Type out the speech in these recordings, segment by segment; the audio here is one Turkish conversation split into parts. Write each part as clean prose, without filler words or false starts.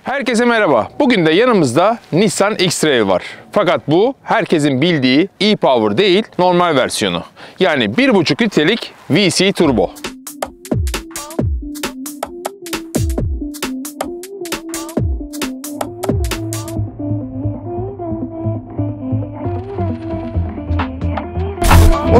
Herkese merhaba. Bugün de yanımızda Nissan X-Trail var. Fakat bu herkesin bildiği e-Power değil, normal versiyonu. Yani 1,5 litrelik VC Turbo.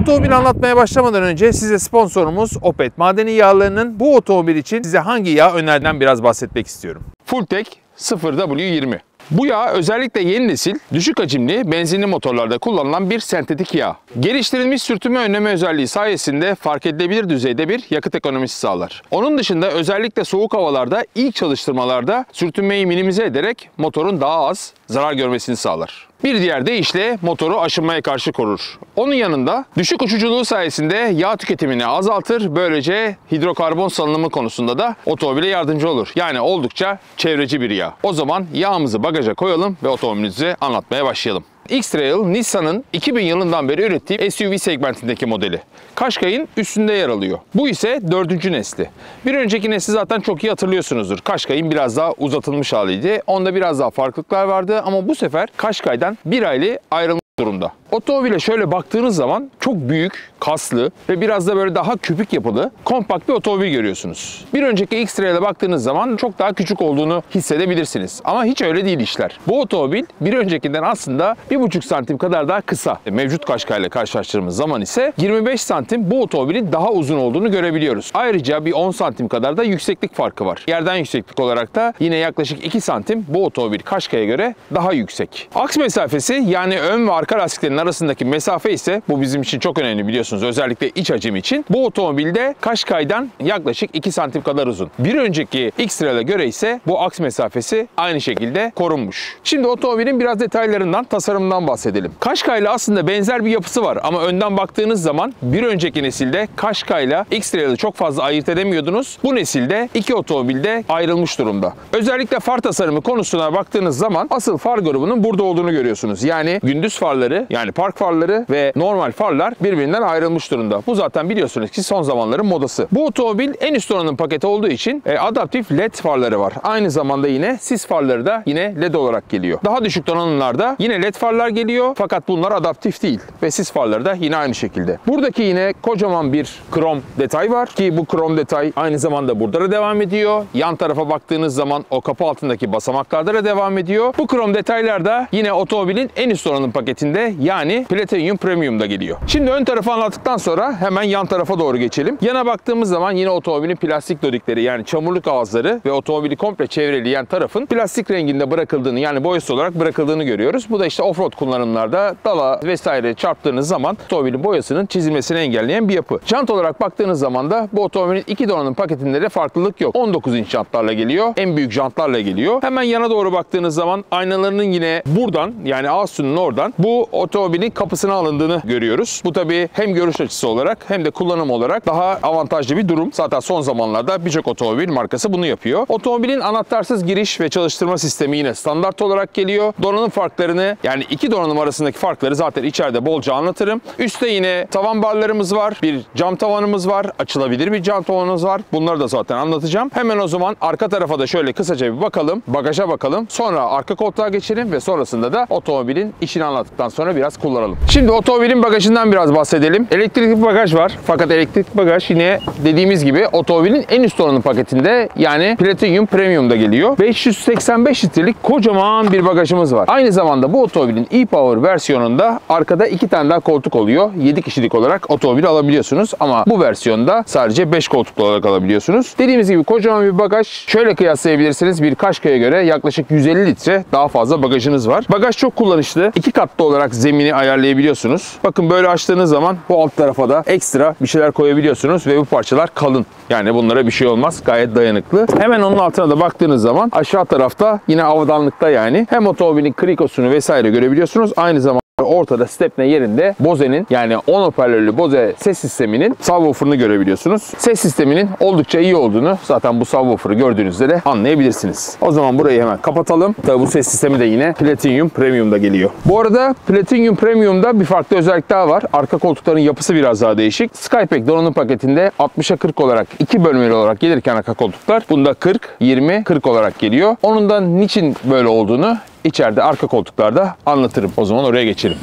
Otomobili anlatmaya başlamadan önce size sponsorumuz Opet Madeni Yağları'nın bu otomobil için size hangi yağ önerdiğinden biraz bahsetmek istiyorum. Fulltech 0W20. Bu yağ özellikle yeni nesil, düşük hacimli benzinli motorlarda kullanılan bir sentetik yağ. Geliştirilmiş sürtünme önleme özelliği sayesinde fark edilebilir düzeyde bir yakıt ekonomisi sağlar. Onun dışında özellikle soğuk havalarda ilk çalıştırmalarda sürtünmeyi minimize ederek motorun daha az zarar görmesini sağlar. Bir diğer deyişle motoru aşınmaya karşı korur. Onun yanında düşük uçuculuğu sayesinde yağ tüketimini azaltır, böylece hidrokarbon salınımı konusunda da otomobile yardımcı olur. Yani oldukça çevreci bir yağ. O zaman yağımızı bagaja koyalım ve otomobilimizi anlatmaya başlayalım. X-Trail, Nissan'ın 2000 yılından beri ürettiği SUV segmentindeki modeli. Qashqai'nin üstünde yer alıyor. Bu ise 4. nesli. Bir önceki nesli zaten çok iyi hatırlıyorsunuzdur. Qashqai'nin biraz daha uzatılmış haliydi. Onda biraz daha farklılıklar vardı ama bu sefer Qashqai'den bir aile ayrılmış durumda. Otomobile şöyle baktığınız zaman çok büyük, kaslı ve biraz da böyle daha küpük yapılı, kompakt bir otomobil görüyorsunuz. Bir önceki X-Trail'e baktığınız zaman çok daha küçük olduğunu hissedebilirsiniz. Ama hiç öyle değil işler. Bu otomobil bir öncekinden aslında 1,5 santim kadar daha kısa. Mevcut Qashqai ile karşılaştırdığımız zaman ise 25 santim bu otomobilin daha uzun olduğunu görebiliyoruz. Ayrıca bir 10 santim kadar da yükseklik farkı var. Yerden yükseklik olarak da yine yaklaşık 2 santim bu otomobil Qashqai'ye göre daha yüksek. Aks mesafesi yani ön ve arka lastiklerin arasındaki mesafe ise bu bizim için çok önemli biliyorsunuz. Özellikle iç hacim için. Bu otomobilde Qashqai'den yaklaşık 2 santim kadar uzun. Bir önceki X-Trail'e göre ise bu aks mesafesi aynı şekilde korunmuş. Şimdi otomobilin biraz detaylarından, tasarımından bahsedelim. Qashqai ile aslında benzer bir yapısı var ama önden baktığınız zaman bir önceki nesilde Qashqai ile X-Trail'i çok fazla ayırt edemiyordunuz. Bu nesilde iki otomobilde ayrılmış durumda. Özellikle far tasarımı konusuna baktığınız zaman asıl far grubunun burada olduğunu görüyorsunuz. Yani gündüz farları, yani park farları ve normal farlar birbirinden ayrılmış durumda. Bu zaten biliyorsunuz ki son zamanların modası. Bu otomobil en üst donanım paketi olduğu için adaptif LED farları var. Aynı zamanda yine sis farları da yine LED olarak geliyor. Daha düşük donanımlarda yine LED farlar geliyor fakat bunlar adaptif değil ve sis farları da yine aynı şekilde. Buradaki yine kocaman bir krom detay var ki bu krom detay aynı zamanda burada da devam ediyor. Yan tarafa baktığınız zaman o kapı altındaki basamaklarda da devam ediyor. Bu krom detaylar da yine otomobilin en üst donanım paketinde yani Platinum Premium'da geliyor. Şimdi ön tarafı anlattıktan sonra hemen yan tarafa doğru geçelim. Yana baktığımız zaman yine otomobilin plastik dodikleri yani çamurluk ağızları ve otomobili komple çevreleyen tarafın plastik renginde bırakıldığını yani boyası olarak bırakıldığını görüyoruz. Bu da işte offroad kullanımlarda dala vesaire çarptığınız zaman otomobilin boyasının çizilmesini engelleyen bir yapı. Jant olarak baktığınız zaman da bu otomobilin iki donanım paketinde de farklılık yok. 19 inç jantlarla geliyor. En büyük jantlarla geliyor. Hemen yana doğru baktığınız zaman aynalarının yine buradan yani ağız sütunun oradan bu otomobilin kapısına alındığını görüyoruz. Bu tabii hem görüş açısı olarak hem de kullanım olarak daha avantajlı bir durum. Zaten son zamanlarda birçok otomobil markası bunu yapıyor. Otomobilin anahtarsız giriş ve çalıştırma sistemi yine standart olarak geliyor. Donanım farklarını yani iki donanım arasındaki farkları zaten içeride bolca anlatırım. Üstte yine tavan barlarımız var. Bir cam tavanımız var. Açılabilir bir cam tavanımız var. Bunları da zaten anlatacağım. Hemen o zaman arka tarafa da şöyle kısaca bir bakalım. Bagaja bakalım. Sonra arka koltuğa geçelim ve sonrasında da otomobilin işini anlattıktan sonra biraz kullanalım. Şimdi otomobilin bagajından biraz bahsedelim. Elektrikli bagaj var. Fakat elektrikli bagaj yine dediğimiz gibi otomobilin en üst donanım paketinde yani Platinum Premium'da geliyor. 585 litrelik kocaman bir bagajımız var. Aynı zamanda bu otomobilin e-Power versiyonunda arkada 2 tane daha koltuk oluyor. 7 kişilik olarak otomobili alabiliyorsunuz ama bu versiyonda sadece 5 koltuklu olarak alabiliyorsunuz. Dediğimiz gibi kocaman bir bagaj. Şöyle kıyaslayabilirsiniz. Bir Qashqai'ye göre yaklaşık 150 litre daha fazla bagajınız var. Bagaj çok kullanışlı. 2 katlı olarak zemini ayarlayabiliyorsunuz. Bakın böyle açtığınız zaman bu alt tarafa da ekstra bir şeyler koyabiliyorsunuz ve bu parçalar kalın. Yani bunlara bir şey olmaz. Gayet dayanıklı. Hemen onun altına da baktığınız zaman aşağı tarafta yine avadanlıkta yani hem otomobilin krikosunu vesaire görebiliyorsunuz. Aynı zamanda Ortada stepne yerinde Bose'nin yani 10 hoparlörlü Bose ses sisteminin subwoofer'ını görebiliyorsunuz. Ses sisteminin oldukça iyi olduğunu zaten bu subwoofer'ı gördüğünüzde de anlayabilirsiniz. O zaman burayı hemen kapatalım. Tabii bu ses sistemi de yine Platinum Premium'da geliyor. Bu arada Platinum Premium'da bir farklı özellik daha var. Arka koltukların yapısı biraz daha değişik. Skypack donanım paketinde 60'a 40 olarak 2 bölmeli olarak gelirken arka koltuklar bunda 40, 20, 40 olarak geliyor. Onun da niçin böyle olduğunu İçeride arka koltuklarda anlatırım. O zaman oraya geçelim.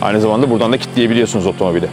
Aynı zamanda buradan da kilitleyebiliyorsunuz otomobili.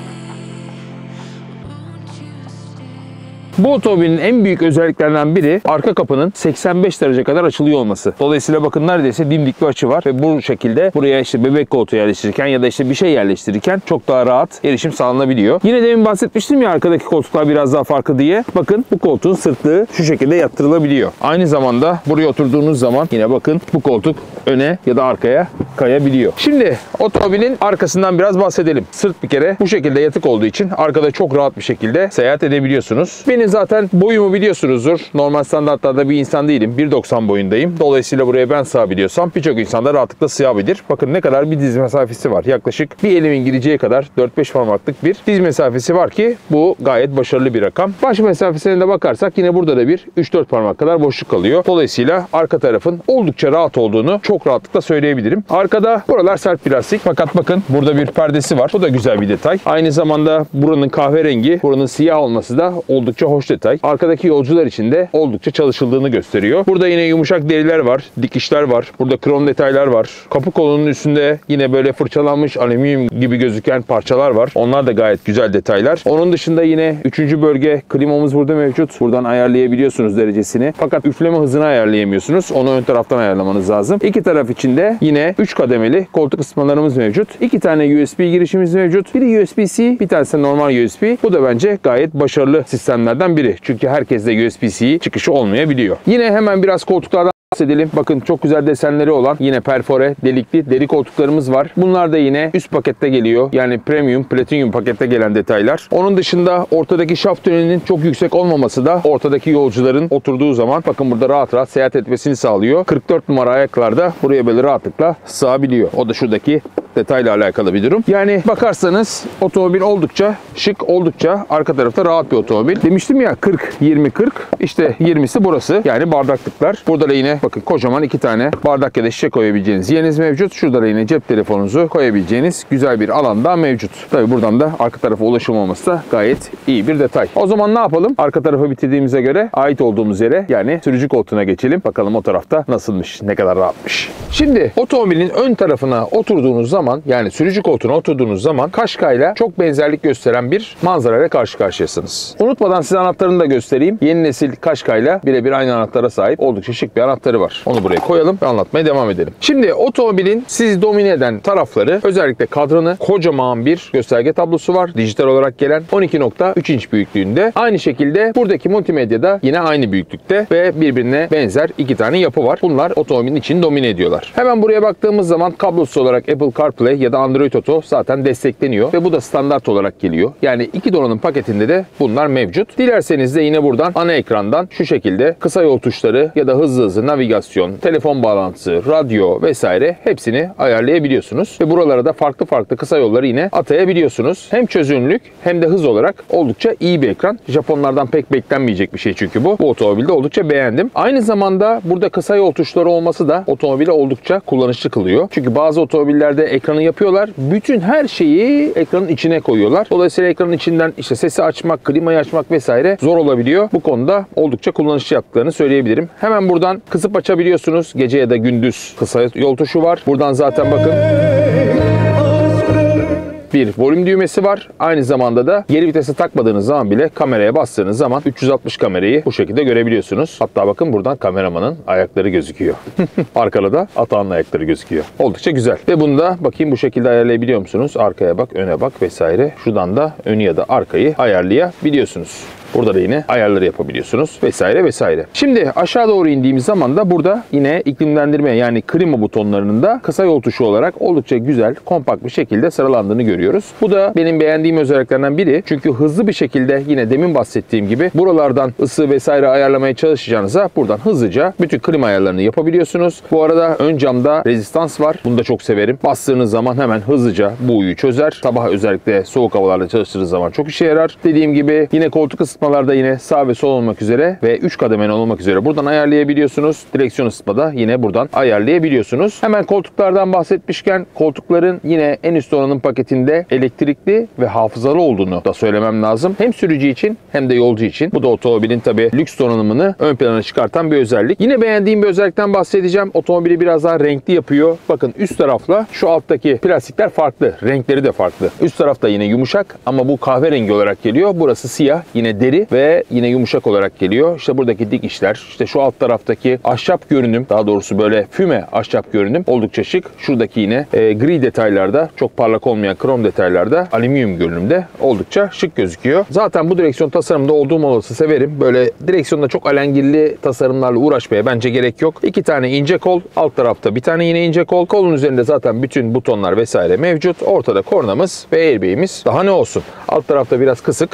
Bu otomobilin en büyük özelliklerinden biri arka kapının 85 derece kadar açılıyor olması. Dolayısıyla bakın neredeyse dimdik bir açı var ve bu şekilde buraya işte bebek koltuğu yerleştirirken ya da işte bir şey yerleştirirken çok daha rahat erişim sağlanabiliyor. Yine demin bahsetmiştim ya arkadaki koltuklar biraz daha farklı diye. Bakın bu koltuğun sırtlığı şu şekilde yatırılabiliyor. Aynı zamanda buraya oturduğunuz zaman yine bakın bu koltuk öne ya da arkaya kayabiliyor. Şimdi otomobilin arkasından biraz bahsedelim. Sırt bir kere bu şekilde yatık olduğu için arkada çok rahat bir şekilde seyahat edebiliyorsunuz. Benim zaten boyumu biliyorsunuzdur. Normal standartlarda bir insan değilim. 1.90 boyundayım. Dolayısıyla buraya ben sığabiliyorsam birçok insan da rahatlıkla sığabilir. Bakın ne kadar bir diz mesafesi var. Yaklaşık bir elimin gireceği kadar 4-5 parmaklık bir diz mesafesi var ki bu gayet başarılı bir rakam. Baş mesafesine de bakarsak yine burada da bir 3-4 parmak kadar boşluk kalıyor. Dolayısıyla arka tarafın oldukça rahat olduğunu çok rahatlıkla söyleyebilirim. Arkada buralar sert plastik fakat bakın burada bir perdesi var. Bu da güzel bir detay. Aynı zamanda buranın kahverengi, buranın siyah olması da oldukça hoş detay. Arkadaki yolcular için de oldukça çalışıldığını gösteriyor. Burada yine yumuşak deriler var, dikişler var. Burada krom detaylar var. Kapı kolunun üstünde yine böyle fırçalanmış alüminyum gibi gözüken parçalar var. Onlar da gayet güzel detaylar. Onun dışında yine 3. bölge klimamız burada mevcut. Buradan ayarlayabiliyorsunuz derecesini. Fakat üfleme hızını ayarlayamıyorsunuz. Onu ön taraftan ayarlamanız lazım. İki taraf için de yine 3 kademeli koltuk ısıtmalarımız mevcut. 2 tane USB girişimiz mevcut. Biri USB-C, bir tanesi normal USB. Bu da bence gayet başarılı sistemlerden biri. Çünkü herkeste USB-C çıkışı olmayabiliyor. Yine hemen biraz koltuklardan bahsedelim. Bakın çok güzel desenleri olan yine perfore, delikli deri koltuklarımız var. Bunlar da yine üst pakette geliyor. Yani premium, platinum pakette gelen detaylar. Onun dışında ortadaki şaft tünelinin çok yüksek olmaması da ortadaki yolcuların oturduğu zaman bakın burada rahat rahat seyahat etmesini sağlıyor. 44 numara ayaklarda buraya böyle rahatlıkla sığabiliyor. O da şuradaki detayla alakalı bir durum. Yani bakarsanız otomobil oldukça şık, oldukça arka tarafta rahat bir otomobil. Demiştim ya 40, 20, 40. İşte 20'si burası. Yani bardaklıklar. Burada da yine bakın kocaman 2 tane bardak ya da şişe koyabileceğiniz yeriniz mevcut. Şurada da yine cep telefonunuzu koyabileceğiniz güzel bir alan da mevcut. Tabii buradan da arka tarafa ulaşım olması da gayet iyi bir detay. O zaman ne yapalım? Arka tarafı bitirdiğimize göre ait olduğumuz yere yani sürücü koltuğuna geçelim. Bakalım o tarafta nasılmış, ne kadar rahatmış. Şimdi otomobilin ön tarafına oturduğunuz zaman yani sürücü koltuğuna oturduğunuz zaman Qashqai'yle çok benzerlik gösteren bir manzarayla karşı karşıyasınız. Unutmadan size anahtarını da göstereyim. Yeni nesil Qashqai'yle birebir aynı anahtara sahip oldukça şık bir anahtarı var. Onu buraya koyalım ve anlatmaya devam edelim. Şimdi otomobilin sizi domine eden tarafları özellikle kadranı kocaman bir gösterge tablosu var. Dijital olarak gelen 12.3 inç büyüklüğünde. Aynı şekilde buradaki multimedyada yine aynı büyüklükte ve birbirine benzer 2 tane yapı var. Bunlar otomobilin içini domine ediyorlar. Hemen buraya baktığımız zaman kablosuz olarak Apple CarPlay ya da Android Auto zaten destekleniyor ve bu da standart olarak geliyor. Yani 2 donanım paketinde de bunlar mevcut. Dilerseniz de yine buradan ana ekrandan şu şekilde kısa yol tuşları ya da hızlı navigasyon, telefon bağlantısı, radyo vesaire hepsini ayarlayabiliyorsunuz. Ve buralara da farklı kısa yolları yine atayabiliyorsunuz. Hem çözünürlük hem de hız olarak oldukça iyi bir ekran. Japonlardan pek beklenmeyecek bir şey çünkü bu. Bu otomobilde oldukça beğendim. Aynı zamanda burada kısa yol tuşları olması da otomobili oldukça kullanışlı kılıyor. Çünkü bazı otomobillerde ekranı yapıyorlar. Bütün her şeyi ekranın içine koyuyorlar. Dolayısıyla ekranın içinden işte sesi açmak, klimayı açmak vesaire zor olabiliyor. Bu konuda oldukça kullanışlı yaptıklarını söyleyebilirim. Hemen buradan kısıp açabiliyorsunuz. Gece ya da gündüz kısa yol tuşu var. Buradan zaten bakın bir volüm düğmesi var. Aynı zamanda da geri vitese takmadığınız zaman bile kameraya bastığınız zaman 360 kamerayı bu şekilde görebiliyorsunuz. Hatta bakın buradan kameramanın ayakları gözüküyor. Arkada da atağın ayakları gözüküyor. Oldukça güzel. Ve bunu da bakayım bu şekilde ayarlayabiliyor musunuz? Arkaya bak, öne bak vesaire. Şuradan da önü ya da arkayı ayarlayabiliyorsunuz. Burada da yine ayarları yapabiliyorsunuz vesaire vesaire. Şimdi aşağı doğru indiğimiz zaman da burada yine iklimlendirme yani klima butonlarının da kısa yol tuşu olarak oldukça güzel, kompakt bir şekilde sıralandığını görüyoruz. Bu da benim beğendiğim özelliklerden biri. Çünkü hızlı bir şekilde yine demin bahsettiğim gibi buralardan ısı vesaire ayarlamaya çalışacağınıza buradan hızlıca bütün klima ayarlarını yapabiliyorsunuz. Bu arada ön camda rezistans var. Bunu da çok severim. Bastığınız zaman hemen hızlıca bu uyu çözer. Sabah özellikle soğuk havalarda çalıştığınız zaman çok işe yarar. Dediğim gibi yine koltuk ısıtmalarda yine sağ ve sol olmak üzere ve 3 kademeli olmak üzere buradan ayarlayabiliyorsunuz. Direksiyon ısıtmada yine buradan ayarlayabiliyorsunuz. Hemen koltuklardan bahsetmişken koltukların yine en üst donanım paketinde elektrikli ve hafızalı olduğunu da söylemem lazım. Hem sürücü için hem de yolcu için. Bu da otomobilin tabii lüks donanımını ön plana çıkartan bir özellik. Yine beğendiğim bir özellikten bahsedeceğim. Otomobili biraz daha renkli yapıyor. Bakın üst tarafla şu alttaki plastikler farklı. Renkleri de farklı. Üst tarafta yine yumuşak ama bu kahverengi olarak geliyor. Burası siyah, yine deri ve yine yumuşak olarak geliyor. İşte buradaki dikişler, işte şu alt taraftaki ahşap görünüm, daha doğrusu böyle füme ahşap görünüm oldukça şık. Şuradaki yine gri detaylarda, çok parlak olmayan krom detaylarda alüminyum görünümde oldukça şık gözüküyor. Zaten bu direksiyon tasarımında olduğum olası severim. Böyle direksiyonda çok alengirli tasarımlarla uğraşmaya bence gerek yok. 2 tane ince kol, alt tarafta bir tane yine ince kol. Kolun üzerinde zaten bütün butonlar vesaire mevcut. Ortada kornamız ve airbag'imiz. Daha ne olsun? Alt tarafta biraz kısık.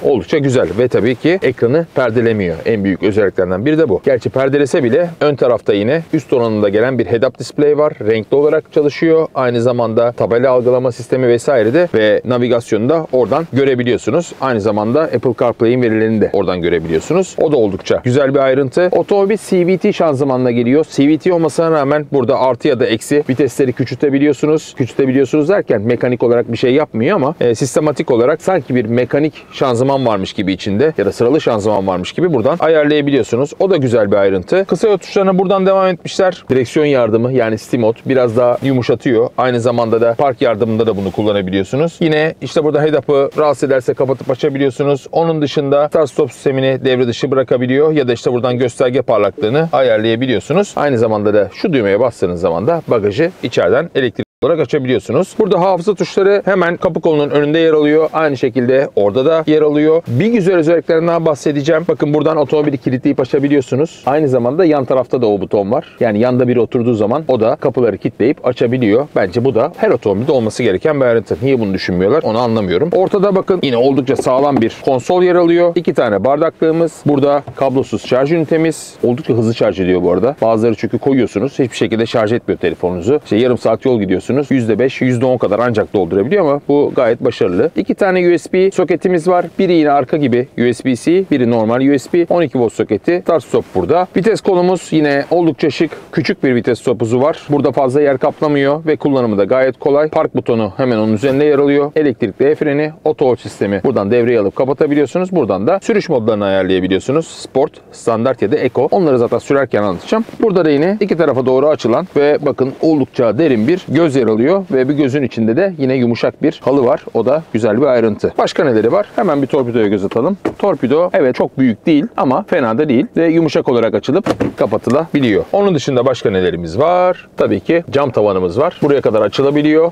Oldukça güzel ve tabii ki ekranı perdelemiyor. En büyük özelliklerinden biri de bu. Gerçi perdelese bile ön tarafta yine üst donanımda gelen bir head-up display var. Renkli olarak çalışıyor. Aynı zamanda tabela algılama sistemi vesaire de ve navigasyonu da oradan görebiliyorsunuz. Aynı zamanda Apple CarPlay'in verilerini de oradan görebiliyorsunuz. O da oldukça güzel bir ayrıntı. Otomobil CVT şanzımanla geliyor. CVT olmasına rağmen burada artı ya da eksi vitesleri küçültebiliyorsunuz. Küçültebiliyorsunuz derken mekanik olarak bir şey yapmıyor ama sistematik olarak sanki bir mekanik şanzıman varmış gibi içinde ya da sıralı şanzıman varmış gibi buradan ayarlayabiliyorsunuz. O da güzel bir ayrıntı. Kısa yol tuşlarına buradan devam etmişler. Direksiyon yardımı yani Steam Mode biraz daha yumuşatıyor. Aynı zamanda da park yardımında da bunu kullanabiliyorsunuz. Yine işte burada head-up'ı rahatsız ederse kapatıp açabiliyorsunuz. Onun dışında start stop sistemini devre dışı bırakabiliyor ya da işte buradan gösterge parlaklığını ayarlayabiliyorsunuz. Aynı zamanda da şu düğmeye bastığınız zaman da bagajı içeriden elektrik olarak açabiliyorsunuz. Burada hafıza tuşları hemen kapı kolunun önünde yer alıyor. Aynı şekilde orada da yer alıyor. Bir güzel özelliklerinden bahsedeceğim. Bakın buradan otomobili kilitleyip açabiliyorsunuz. Aynı zamanda yan tarafta da o buton var. Yani yanda biri oturduğu zaman o da kapıları kilitleyip açabiliyor. Bence bu da her otomobilde olması gereken bir ayrıntı. Niye bunu düşünmüyorlar onu anlamıyorum. Ortada bakın yine oldukça sağlam bir konsol yer alıyor. 2 tane bardaklığımız. Burada kablosuz şarj ünitemiz. Oldukça hızlı şarj ediyor bu arada. Bazıları çünkü koyuyorsunuz. Hiçbir şekilde şarj etmiyor telefonunuzu. İşte yarım saat yol gidiyorsunuz. %5, %10 kadar ancak doldurabiliyor ama bu gayet başarılı. 2 tane USB soketimiz var. Biri yine arka gibi USB-C, biri normal USB. 12 volt soketi. Start stop burada. Vites kolumuz yine oldukça şık. Küçük bir vites topuzu var. Burada fazla yer kaplamıyor ve kullanımı da gayet kolay. Park butonu hemen onun üzerinde yer alıyor. Elektrikli el freni, auto hold sistemi buradan devreye alıp kapatabiliyorsunuz. Buradan da sürüş modlarını ayarlayabiliyorsunuz. Sport, standart ya da eco. Onları zaten sürerken anlatacağım. Burada da yine iki tarafa doğru açılan ve bakın oldukça derin bir göz yer alıyor ve bir gözün içinde de yine yumuşak bir halı var. O da güzel bir ayrıntı. Başka neleri var? Hemen bir torpidoya göz atalım. Torpido evet çok büyük değil ama fena da değil ve yumuşak olarak açılıp kapatılabiliyor. Onun dışında başka nelerimiz var? Tabii ki cam tavanımız var. Buraya kadar açılabiliyor.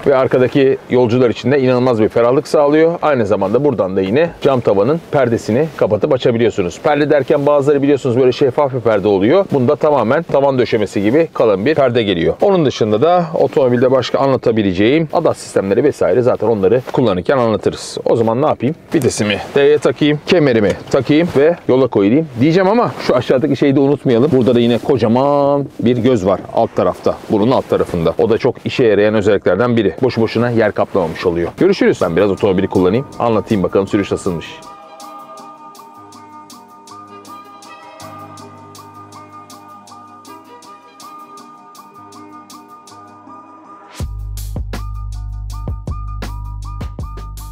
Ve arkadaki yolcular için de inanılmaz bir ferahlık sağlıyor. Aynı zamanda buradan da yine cam tavanın perdesini kapatıp açabiliyorsunuz. Perde derken bazıları biliyorsunuz böyle şeffaf bir perde oluyor. Bunda tamamen tavan döşemesi gibi kalın bir perde geliyor. Onun dışında da otomobilde başka anlatabileceğim ADAS sistemleri vesaire zaten onları kullanırken anlatırız. O zaman ne yapayım? Vitesimi D'ye takayım, kemerimi takayım ve yola koyayım diyeceğim ama şu aşağıdaki şeyi de unutmayalım. Burada da yine kocaman bir göz var alt tarafta. Bunun alt tarafında. O da çok işe yarayan özelliklerden biri. Boşu boşuna yer kaplamamış oluyor. Görüşürüz. Ben biraz otomobili kullanayım. Anlatayım bakalım sürüş nasılmış.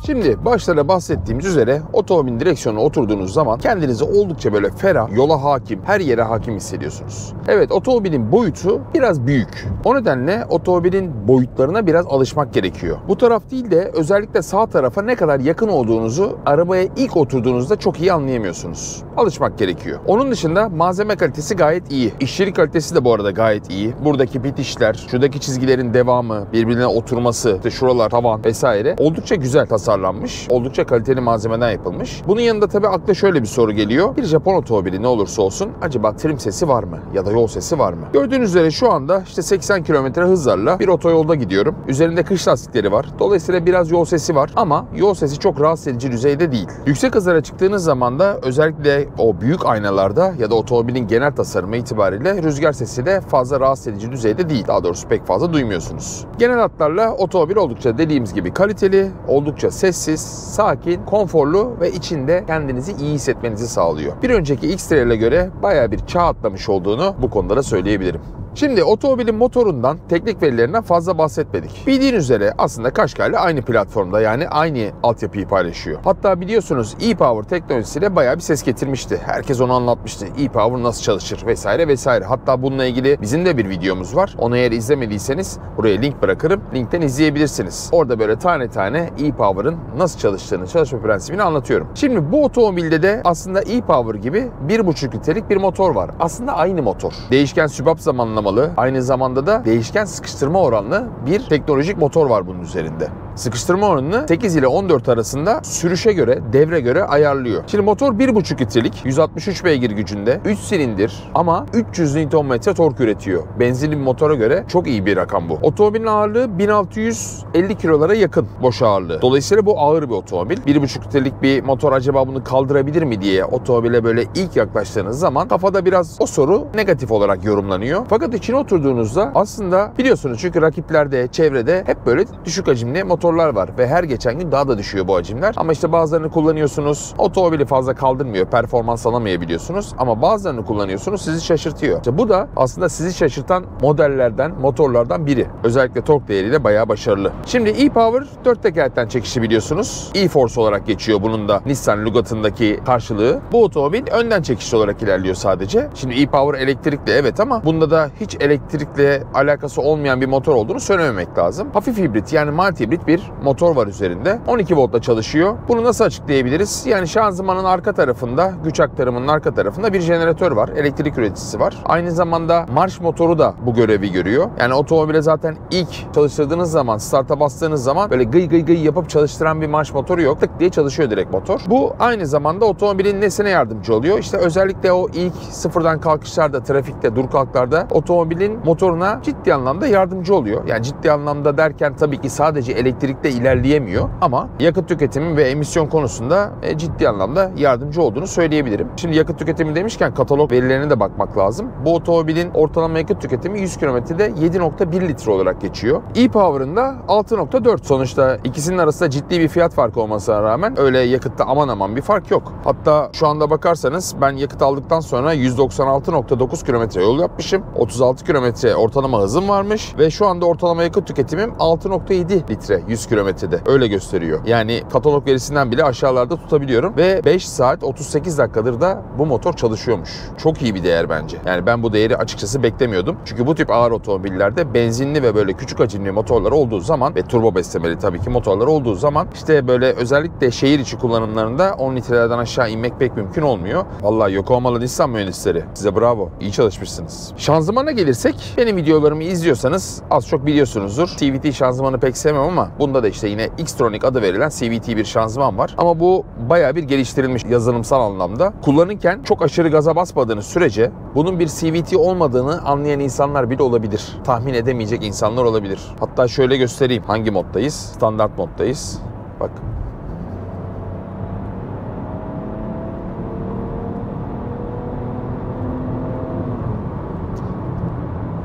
Şimdi başta da bahsettiğimiz üzere otomobilin direksiyonuna oturduğunuz zaman kendinizi oldukça böyle ferah, yola hakim, her yere hakim hissediyorsunuz. Evet, otomobilin boyutu biraz büyük. O nedenle otomobilin boyutlarına biraz alışmak gerekiyor. Bu taraf değil de özellikle sağ tarafa ne kadar yakın olduğunuzu arabaya ilk oturduğunuzda çok iyi anlayamıyorsunuz. alışmak gerekiyor. Onun dışında malzeme kalitesi gayet iyi. İşçilik kalitesi de bu arada gayet iyi. Buradaki bitişler, şuradaki çizgilerin devamı, birbirine oturması, işte şuralar, tavan vesaire oldukça güzel tasarlanmış. Oldukça kaliteli malzemeden yapılmış. Bunun yanında tabii akla şöyle bir soru geliyor. Bir Japon otomobili ne olursa olsun acaba trim sesi var mı? Ya da yol sesi var mı? Gördüğünüz üzere şu anda işte 80 km hızlarla bir otoyolda gidiyorum. Üzerinde kış lastikleri var. Dolayısıyla biraz yol sesi var ama yol sesi çok rahatsız edici düzeyde değil. Yüksek hızlara çıktığınız zaman da özellikle o büyük aynalarda ya da otomobilin genel tasarımı itibariyle rüzgar sesi de fazla rahatsız edici düzeyde değil. Daha doğrusu pek fazla duymuyorsunuz. Genel hatlarla otomobil oldukça dediğimiz gibi kaliteli, oldukça sessiz, sakin, konforlu ve içinde kendinizi iyi hissetmenizi sağlıyor. Bir önceki X-Trail'e göre bayağı bir çağ atlamış olduğunu bu konuda da söyleyebilirim. Şimdi otomobilin motorundan, teknik verilerinden fazla bahsetmedik. Bildiğin üzere aslında Qashqai ile aynı platformda, yani aynı altyapıyı paylaşıyor. Hatta biliyorsunuz e-Power teknolojisiyle bayağı bir ses getirmişti. Herkes onu anlatmıştı. E-Power nasıl çalışır vesaire vesaire. Hatta bununla ilgili bizim de bir videomuz var. Onu eğer izlemediyseniz buraya link bırakırım. Linkten izleyebilirsiniz. Orada böyle tane tane e-Power'ın nasıl çalıştığını, çalışma prensibini anlatıyorum. Şimdi bu otomobilde de aslında e-Power gibi 1,5 litrelik bir motor var. Aslında aynı motor. Değişken sübap zamanlama, aynı zamanda da değişken sıkıştırma oranlı bir teknolojik motor var bunun üzerinde. Sıkıştırma oranını 8 ile 14 arasında sürüşe göre, devre göre ayarlıyor. Şimdi motor 1,5 litrelik, 163 beygir gücünde, 3 silindir ama 300 Nm tork üretiyor. Benzinli bir motora göre çok iyi bir rakam bu. Otomobilin ağırlığı 1650 kilolara yakın boş ağırlığı. Dolayısıyla bu ağır bir otomobil. 1,5 litrelik bir motor acaba bunu kaldırabilir mi diye otomobile böyle ilk yaklaştığınız zaman kafada biraz o soru negatif olarak yorumlanıyor. Fakat içine oturduğunuzda aslında biliyorsunuz, çünkü rakiplerde, çevrede hep böyle düşük hacimli motorlar var ve her geçen gün daha da düşüyor bu hacimler. Ama işte bazılarını kullanıyorsunuz, otomobili fazla kaldırmıyor, performans alamayabiliyorsunuz, ama bazılarını kullanıyorsunuz, sizi şaşırtıyor. İşte bu da aslında sizi şaşırtan modellerden, motorlardan biri. Özellikle tork değeriyle bayağı başarılı. Şimdi e-Power 4 tekerlekten çekişi biliyorsunuz. e-Force olarak geçiyor bunun da Nissan lügatındaki karşılığı. Bu otomobil önden çekiş olarak ilerliyor sadece. Şimdi e-Power elektrikli evet, ama bunda da hiç elektrikle alakası olmayan bir motor olduğunu söylememek lazım. Hafif hibrit, yani mild hibrit bir motor var üzerinde. 12 voltla çalışıyor. Bunu nasıl açıklayabiliriz? Yani şanzımanın arka tarafında, güç aktarımının arka tarafında bir jeneratör var. Elektrik üreticisi var. Aynı zamanda marş motoru da bu görevi görüyor. Yani otomobile zaten ilk çalıştırdığınız zaman, starta bastığınız zaman böyle gıy gıy gıy yapıp çalıştıran bir marş motoru yok. Tık diye çalışıyor direkt motor. Bu aynı zamanda otomobilin nesine yardımcı oluyor? İşte özellikle o ilk sıfırdan kalkışlarda, trafikte, dur kalklarda otomobilin motoruna ciddi anlamda yardımcı oluyor. Yani ciddi anlamda derken tabii ki sadece elektrikle ilerleyemiyor, ama yakıt tüketimi ve emisyon konusunda ciddi anlamda yardımcı olduğunu söyleyebilirim. Şimdi yakıt tüketimi demişken katalog verilerine de bakmak lazım. Bu otomobilin ortalama yakıt tüketimi 100 kilometrede 7,1 litre olarak geçiyor. e-Power'ın da 6,4. Sonuçta ikisinin arasında ciddi bir fiyat farkı olmasına rağmen öyle yakıtta aman aman bir fark yok. Hatta şu anda bakarsanız ben yakıt aldıktan sonra 196,9 kilometre yol yapmışım. 36 kilometre ortalama hızım varmış ve şu anda ortalama yakıt tüketimim 6,7 litre 100 kilometrede. Öyle gösteriyor. Yani katalog verisinden bile aşağılarda tutabiliyorum ve 5 saat 38 dakikadır da bu motor çalışıyormuş. Çok iyi bir değer bence. Yani ben bu değeri açıkçası beklemiyordum. Çünkü bu tip ağır otomobillerde benzinli ve böyle küçük hacimli motorlar olduğu zaman ve turbo beslemeli tabii ki motorlar olduğu zaman işte böyle özellikle şehir içi kullanımlarında 10 litrelerden aşağı inmek pek mümkün olmuyor. Vallahi Yokohamalı Nissan mühendisleri, size bravo. İyi çalışmışsınız. Şanzımana gelirsek, benim videolarımı izliyorsanız az çok biliyorsunuzdur. CVT şanzımanı pek sevmem ama bunda da işte yine Xtronic adı verilen CVT bir şanzıman var. Ama bu bayağı bir geliştirilmiş yazılımsal anlamda. Kullanırken çok aşırı gaza basmadığınız sürece bunun bir CVT olmadığını anlayan insanlar bile olabilir. Tahmin edemeyecek insanlar olabilir. Hatta şöyle göstereyim. Hangi moddayız? Standart moddayız. Bak.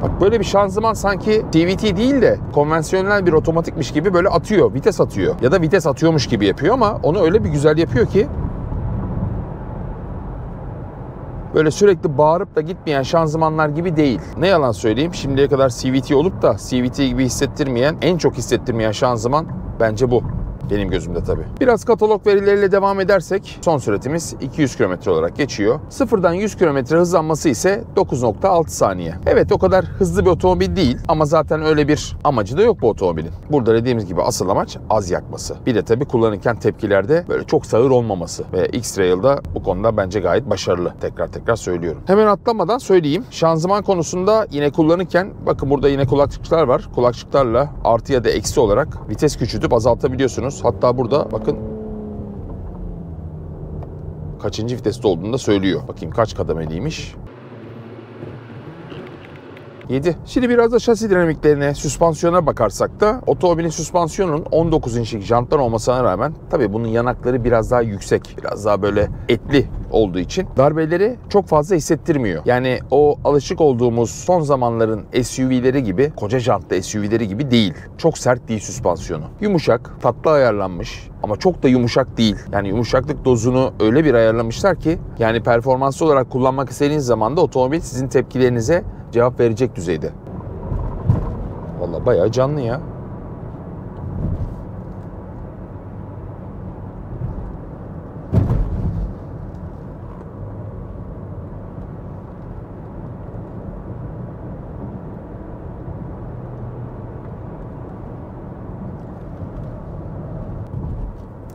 Bak, böyle bir şanzıman sanki CVT değil de konvansiyonel bir otomatikmiş gibi böyle atıyor, vites atıyor. Ya da vites atıyormuş gibi yapıyor, ama onu öyle bir güzel yapıyor ki böyle sürekli bağırıp da gitmeyen şanzımanlar gibi değil. Ne yalan söyleyeyim, şimdiye kadar CVT olup da CVT gibi hissettirmeyen, en çok hissettirmeyen şanzıman bence bu. Benim gözümde tabii. Biraz katalog verileriyle devam edersek son süratimiz 200 km olarak geçiyor. Sıfırdan 100 km hızlanması ise 9.6 saniye. Evet, o kadar hızlı bir otomobil değil ama zaten öyle bir amacı da yok bu otomobilin. Burada dediğimiz gibi asıl amaç az yakması. Bir de tabii kullanırken tepkilerde böyle çok sağır olmaması ve X-Trail'da bu konuda bence gayet başarılı. Tekrar söylüyorum. Hemen atlamadan söyleyeyim. Şanzıman konusunda yine kullanırken bakın burada yine kulakçıklar var. Kulakçıklarla artı ya da eksi olarak vites küçültüp azaltabiliyorsunuz. Hatta burada bakın kaçıncı viteste olduğunu da söylüyor. Bakayım kaç kademeliymiş. 7. Şimdi biraz da şasi dinamiklerine, süspansiyona bakarsak da otomobilin süspansiyonunun 19 inçlik jantlar olmasına rağmen tabii bunun yanakları biraz daha yüksek, biraz daha böyle etli olduğu için darbeleri çok fazla hissettirmiyor. Yani o alışık olduğumuz son zamanların SUV'leri gibi, koca jantlı SUV'leri gibi değil. Çok sert değil süspansiyonu. Yumuşak, tatlı ayarlanmış ama çok da yumuşak değil. Yani yumuşaklık dozunu öyle bir ayarlamışlar ki yani performanslı olarak kullanmak istediğiniz zaman da otomobil sizin tepkilerinize cevap verecek düzeyde. Vallahi bayağı canlı ya.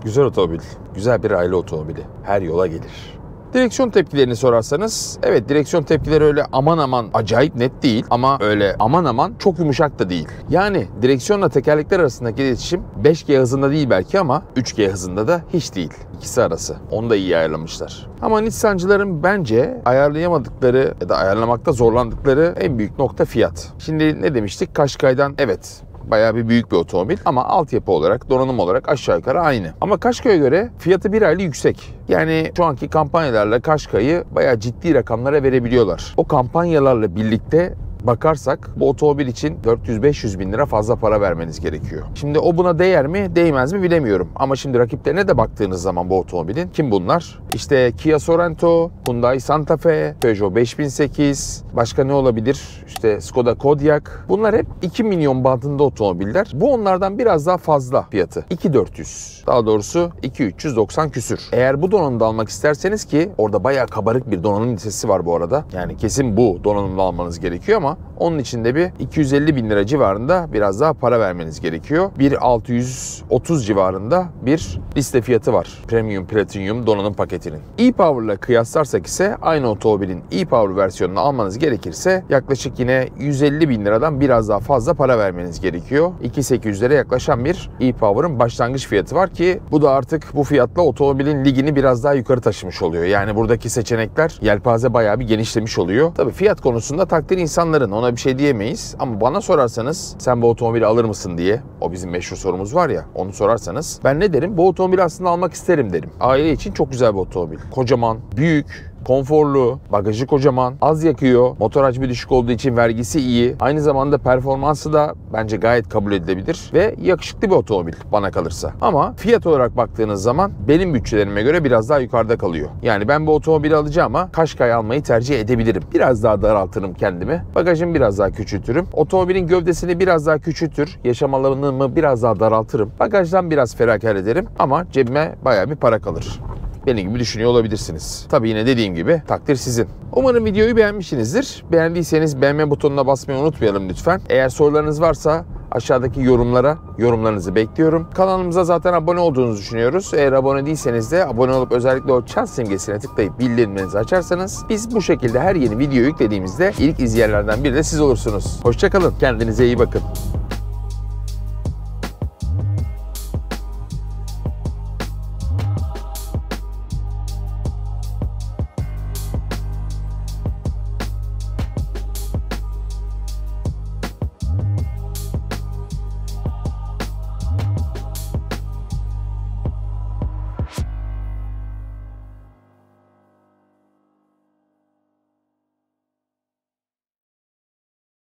Güzel otomobil. Güzel bir aile otomobili. Her yola gelir. Direksiyon tepkilerini sorarsanız, evet direksiyon tepkileri öyle aman aman acayip net değil ama öyle aman aman çok yumuşak da değil. Yani direksiyonla tekerlekler arasındaki iletişim 5G hızında değil belki ama 3G hızında da hiç değil. İkisi arası. Onu da iyi ayarlamışlar. Ama Nissancıların bence ayarlayamadıkları ya da ayarlamakta zorlandıkları en büyük nokta fiyat. Şimdi ne demiştik? Qashqai'dan evet bayağı bir büyük bir otomobil ama altyapı olarak, donanım olarak aşağı yukarı aynı. Ama Qashqai'ye göre fiyatı bir hayli yüksek. Yani şu anki kampanyalarla Qashqai'yi bayağı ciddi rakamlara verebiliyorlar. O kampanyalarla birlikte bakarsak bu otomobil için 400-500 bin lira fazla para vermeniz gerekiyor. Şimdi o buna değer mi, değmez mi bilemiyorum. Ama şimdi rakiplerine de baktığınız zaman bu otomobilin kim bunlar? İşte Kia Sorento, Hyundai Santa Fe, Peugeot 5008, başka ne olabilir? İşte Skoda Kodiaq. Bunlar hep 2 milyon bandında otomobiller. Bu onlardan biraz daha fazla fiyatı. 2400. Daha doğrusu 2390 küsür. Eğer bu donanımda almak isterseniz ki orada bayağı kabarık bir donanım listesi var bu arada. Yani kesin bu donanımda almanız gerekiyor ama onun için de bir 250 bin lira civarında biraz daha para vermeniz gerekiyor. 1630 civarında bir liste fiyatı var. Premium Platinum donanım paketinin. e-Power'la kıyaslarsak ise aynı otomobilin e-Power versiyonunu almanız gerekirse yaklaşık yine 150 bin liradan biraz daha fazla para vermeniz gerekiyor. 2800'lere yaklaşan bir e-Power'ın başlangıç fiyatı var ki bu da artık bu fiyatla otomobilin ligini biraz daha yukarı taşımış oluyor. Yani buradaki seçenekler yelpaze bayağı bir genişlemiş oluyor. Tabii fiyat konusunda takdir insanların, ona bir şey diyemeyiz ama bana sorarsanız sen bu otomobili alır mısın diye, o bizim meşhur sorumuz var ya, onu sorarsanız ben ne derim? Bu otomobili aslında almak isterim derim. Aile için çok güzel bir otomobil. Kocaman, büyük, konforlu, bagajı kocaman, az yakıyor, motor hacmi düşük olduğu için vergisi iyi. Aynı zamanda performansı da bence gayet kabul edilebilir ve yakışıklı bir otomobil bana kalırsa. Ama fiyat olarak baktığınız zaman benim bütçelerime göre biraz daha yukarıda kalıyor. Yani ben bu otomobili alacağım ama Qashqai almayı tercih edebilirim. Biraz daha daraltırım kendimi. Bagajımı biraz daha küçültürüm. Otomobilin gövdesini biraz daha küçültür. Yaşam alanımı biraz daha daraltırım. Bagajdan biraz feragat ederim ama cebime bayağı bir para kalır. Benim gibi düşünüyor olabilirsiniz. Tabii yine dediğim gibi takdir sizin. Umarım videoyu beğenmişsinizdir. Beğendiyseniz beğenme butonuna basmayı unutmayalım lütfen. Eğer sorularınız varsa aşağıdaki yorumlarınızı bekliyorum. Kanalımıza zaten abone olduğunuzu düşünüyoruz. Eğer abone değilseniz de abone olup özellikle o çan simgesine tıklayıp bildirimlerinizi açarsanız biz bu şekilde her yeni video yüklediğimizde ilk izleyenlerden biri de siz olursunuz. Hoşça kalın. Kendinize iyi bakın.